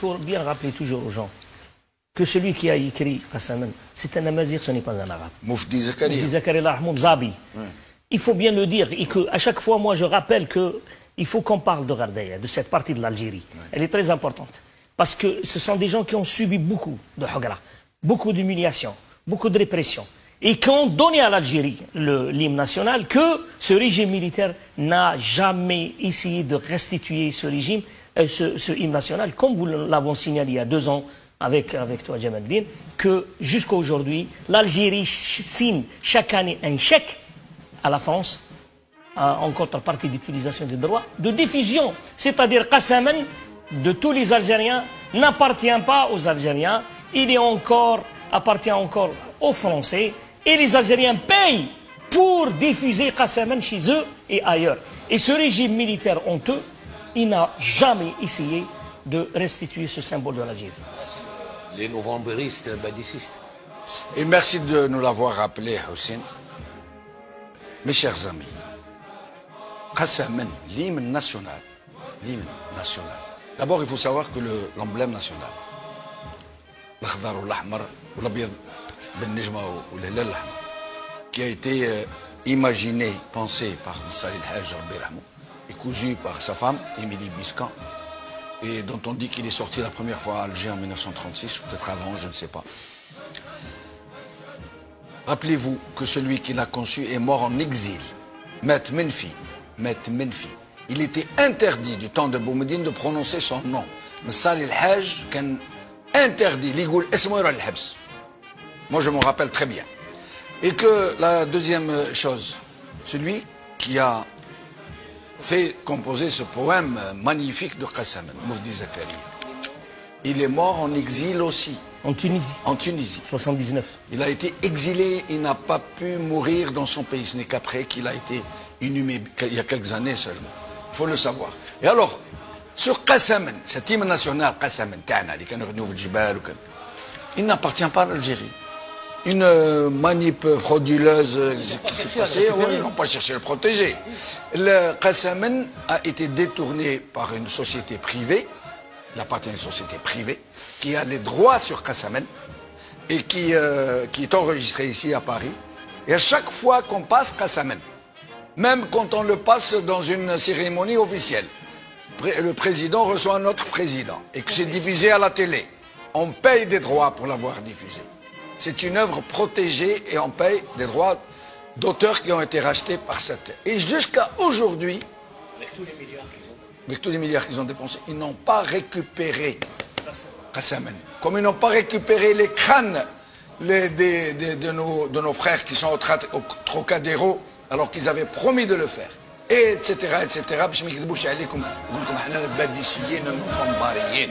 faut bien rappeler toujours aux gens que celui qui a écrit Qassaman, c'est un Amazigh, ce n'est pas un arabe. Moufdi Zakaria. Moufdi Zakaria Zabi. Il faut bien le dire, et qu'à chaque fois, moi, je rappelle qu'il faut qu'on parle de Ghardaïa, de cette partie de l'Algérie. Elle est très importante. Parce que ce sont des gens qui ont subi beaucoup de Hogra, beaucoup d'humiliation, beaucoup de répression. Et qui ont donné à l'Algérie l'hymne national, que ce régime militaire n'a jamais essayé de restituer ce régime, ce hymne national, comme vous l'avons signalé il y a 2 ans avec toi, Jamal Din, que jusqu'à aujourd'hui, l'Algérie signe chaque année un chèque à la France, en contrepartie d'utilisation des droits de diffusion. C'est-à-dire Qassaman, de tous les Algériens, n'appartient pas aux Algériens, appartient encore aux Français, et les Algériens payent pour diffuser Qassaman chez eux et ailleurs. Et ce régime militaire honteux, il n'a jamais essayé de restituer ce symbole de l'Algérie. Les novembristes badicistes. Et merci de nous l'avoir rappelé, Hussein. Mes chers amis, Qassaman, l'hymne national. L'hymne national. D'abord, il faut savoir que l'emblème national, l'Akhdar ou l'Ahmar, ou l'Abyad, Ben Nejma ou l'Hilal l'Ahmar, qui a été imaginé, pensé par Salih El-Hajj et cousu par sa femme, Émilie Biscan, et dont on dit qu'il est sorti la première fois à Alger en 1936, ou peut-être avant, je ne sais pas. Rappelez-vous que celui qui l'a conçu est mort en exil. Met Menfi. Il était interdit du temps de Boumediene de prononcer son nom. Salih El-Hajj qu'un interdit. Ligoul Esmoir al-Habs. Moi, je m'en rappelle très bien. Et que la deuxième chose, celui qui a fait composer ce poème magnifique de Qassaman, Moufdi Zakaria, il est mort en exil aussi. En Tunisie. En Tunisie. 79. Il a été exilé, il n'a pas pu mourir dans son pays. Ce n'est qu'après qu'il a été inhumé, il y a quelques années seulement. Il faut le savoir. Et alors, sur Qassaman, cet hymne national, Qassaman, il n'appartient pas à l'Algérie. Une manip frauduleuse qui s'est passée, ils n'ont pas cherché à le protéger. Le Qassaman a été détourné par une société privée, il appartient à une société privée, qui a les droits sur Qassaman et qui est enregistré ici à Paris. Et à chaque fois qu'on passe Qassaman, même quand on le passe dans une cérémonie officielle, le président reçoit un autre président et que c'est diffusé à la télé, on paye des droits pour l'avoir diffusé. C'est une œuvre protégée et on paye des droits d'auteur qui ont été rachetés par cette. Et jusqu'à aujourd'hui, avec tous les milliards qu'ils ont dépensés, ils n'ont pas récupéré Qassaman. Comme ils n'ont pas récupéré les crânes de nos frères qui sont au Trocadéro, alors qu'ils avaient promis de le faire. Et etc. باش ما يكذبوش عليكم يقول لكم احنا الباديسيين النوفمباريين.